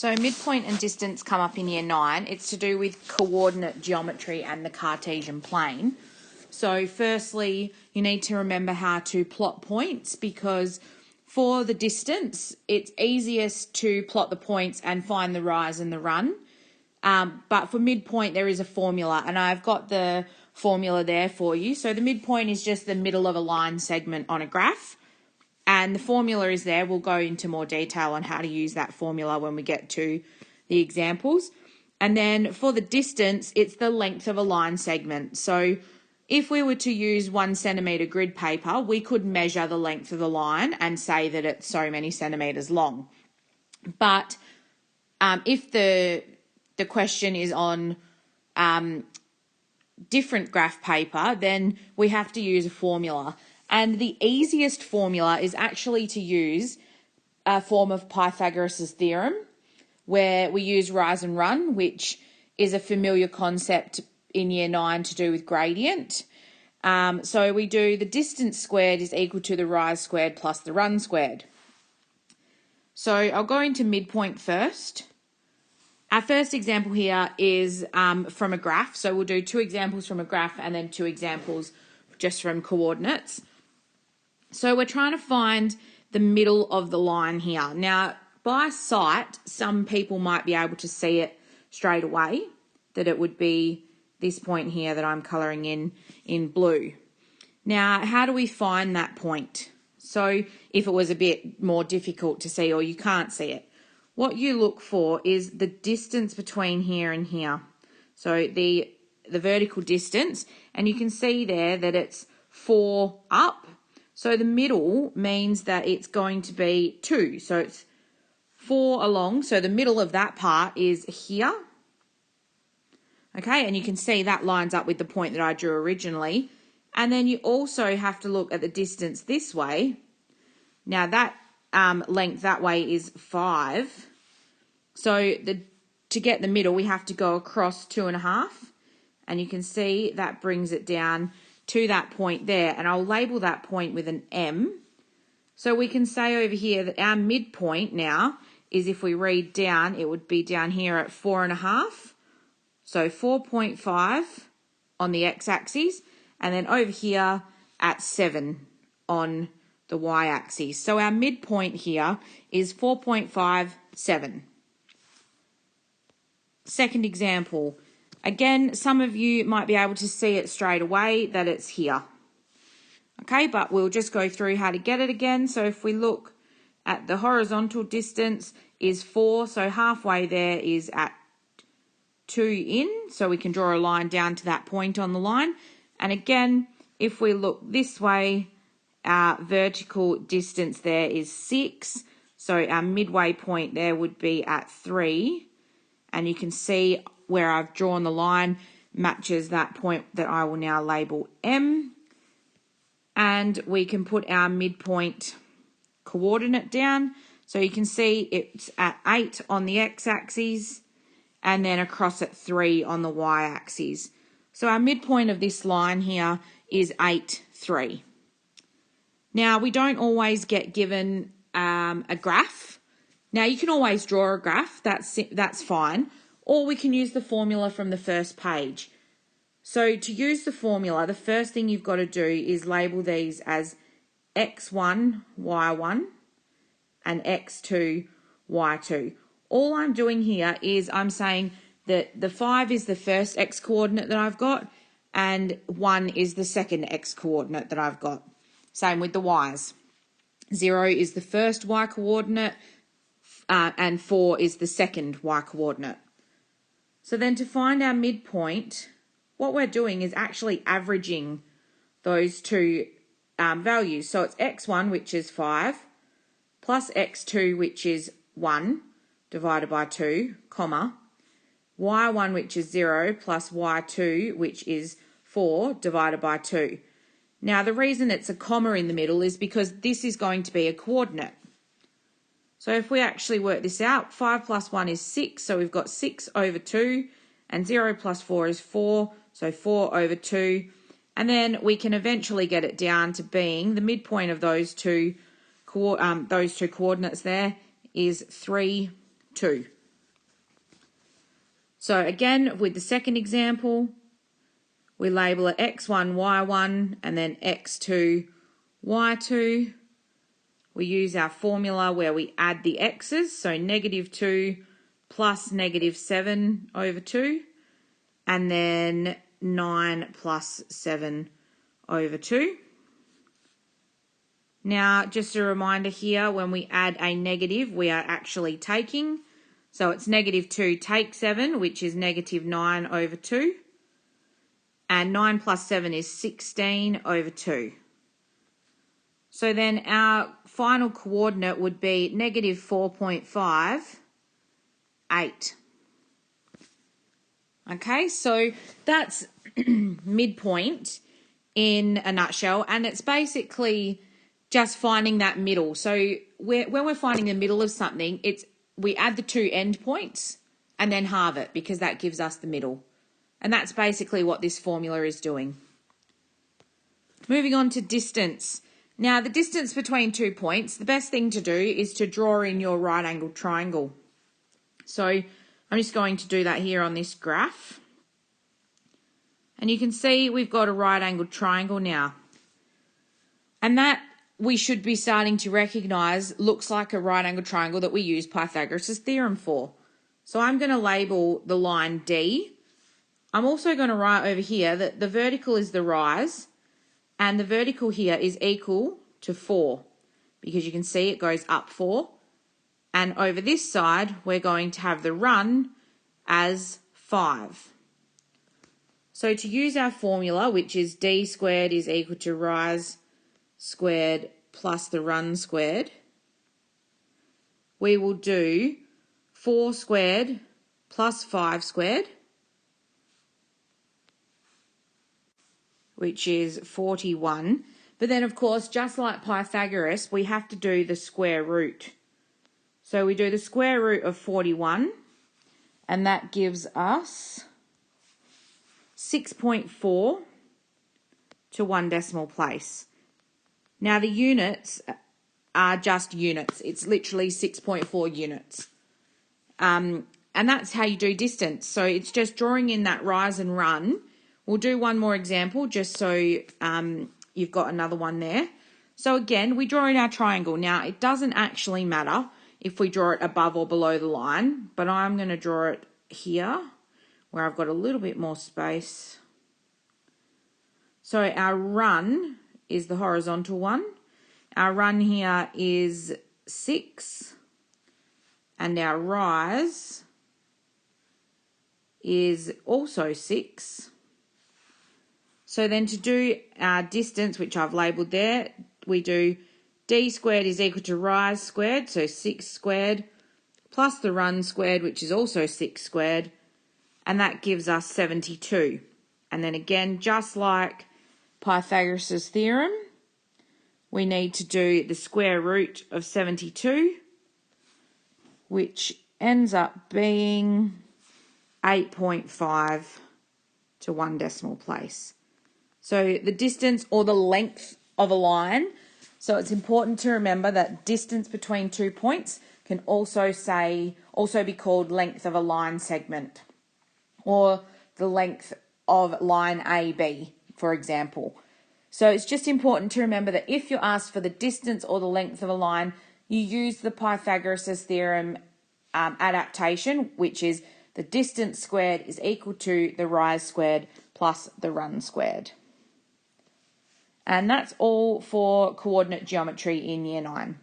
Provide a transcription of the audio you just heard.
So midpoint and distance come up in year 9. It's to do with coordinate geometry and the Cartesian plane. So firstly, you need to remember how to plot points, because for the distance, it's easiest to plot the points and find the rise and the run. But for midpoint, there is a formula, and I've got the formula there for you. So the midpoint is just the middle of a line segment on a graph. And the formula is there. We'll go into more detail on how to use that formula when we get to the examples. And then for the distance, it's the length of a line segment. So if we were to use 1 centimetre grid paper, we could measure the length of the line and say that it's so many centimetres long. But if the question is on different graph paper, then we have to use a formula. And the easiest formula is actually to use a form of Pythagoras' theorem, where we use rise and run, which is a familiar concept in year 9 to do with gradient. So we do the distance squared is equal to the rise squared plus the run squared. So I'll go into midpoint first. Our first example here is from a graph. So we'll do 2 examples from a graph and then 2 examples just from coordinates. So we're trying to find the middle of the line here. Now, by sight, some people might be able to see it straight away, that it would be this point here that I'm colouring in blue. Now, how do we find that point? So if it was a bit more difficult to see or you can't see it, what you look for is the distance between here and here. So the vertical distance, and you can see there that it's 4 up. So the middle means that it's going to be 2. So it's 4 along. So the middle of that part is here. Okay, and you can see that lines up with the point that I drew originally. And then you also have to look at the distance this way. Now that length that way is 5. So to get the middle, we have to go across 2.5. And you can see that brings it down to that point there. And I'll label that point with an M. So we can say over here that our midpoint now is, if we read down, it would be down here at 4.5. So 4.5 on the x-axis. And then over here at 7 on the y-axis. So our midpoint here is 4.57. Second example. Again, some of you might be able to see it straight away that it's here. Okay, but we'll just go through how to get it again. So if we look at the horizontal distance is 4, so halfway there is at 2 in, so we can draw a line down to that point on the line. And again, if we look this way, our vertical distance there is 6, so our midway point there would be at 3, and you can see where I've drawn the line matches that point that I will now label M. And we can put our midpoint coordinate down. So you can see it's at 8 on the x-axis and then across at 3 on the y-axis. So our midpoint of this line here is 8, 3. Now, we don't always get given a graph. Now, you can always draw a graph. That's fine. Or we can use the formula from the first page. So to use the formula, the first thing you've got to do is label these as x1, y1, and x2, y2. All I'm doing here is I'm saying that the 5 is the first x-coordinate that I've got, and 1 is the second x-coordinate that I've got. Same with the y's. 0 is the first y-coordinate, and 4 is the second y-coordinate. So then to find our midpoint, what we're doing is actually averaging those 2 values. So it's x1, which is 5, plus x2, which is 1, divided by 2, comma, y1, which is 0, plus y2, which is 4, divided by 2. Now, the reason it's a comma in the middle is because this is going to be a coordinate. So if we actually work this out, 5 plus 1 is 6, so we've got 6 over 2, and 0 plus 4 is 4, so 4 over 2. And then we can eventually get it down to being the midpoint of those two coordinates there is 3, 2. So again, with the second example, we label it x1, y1, and then x2, y2. We use our formula where we add the x's, so -2 plus -7 over 2, and then 9 plus 7 over 2. Now, just a reminder here, when we add a negative, we are actually taking. So it's -2 take 7, which is -9 over 2. And 9 plus 7 is 16 over 2. So then our final coordinate would be -4.5, 8. Okay, so that's midpoint in a nutshell, and it's basically just finding that middle. So when we're finding the middle of something, we add the two endpoints and then halve it, because that gives us the middle. And that's basically what this formula is doing. Moving on to distance. Now, the distance between 2 points, the best thing to do is to draw in your right-angled triangle. So I'm just going to do that here on this graph. And you can see we've got a right-angled triangle now. And that we should be starting to recognise looks like a right-angled triangle that we use Pythagoras' theorem for. So I'm going to label the line D. I'm also going to write over here that the vertical is the rise, and the vertical here is equal to 4, because you can see it goes up 4. And over this side, we're going to have the run as 5. So to use our formula, which is D squared is equal to rise squared plus the run squared, we will do 4 squared plus 5 squared, which is 41. But then, of course, just like Pythagoras, we have to do the square root. So we do the square root of 41, and that gives us 6.4 to 1 decimal place. Now, the units are just units. It's literally 6.4 units. And that's how you do distance. So it's just drawing in that rise and run. We'll do one more example just so you've got another one there. So again, we draw in our triangle. Now, it doesn't actually matter if we draw it above or below the line, but I'm going to draw it here where I've got a little bit more space. So our run is the horizontal one. Our run here is 6, and our rise is also 6. So then to do our distance, which I've labelled there, we do D squared is equal to rise squared, so 6 squared, plus the run squared, which is also 6 squared, and that gives us 72. And then again, just like Pythagoras' theorem, we need to do the square root of 72, which ends up being 8.5 to 1 decimal place. So the distance or the length of a line. So it's important to remember that distance between 2 points can also be called length of a line segment, or the length of line AB, for example. So it's just important to remember that if you're asked for the distance or the length of a line, you use the Pythagoras' theorem adaptation, which is the distance squared is equal to the rise squared plus the run squared. And that's all for coordinate geometry in Year 9.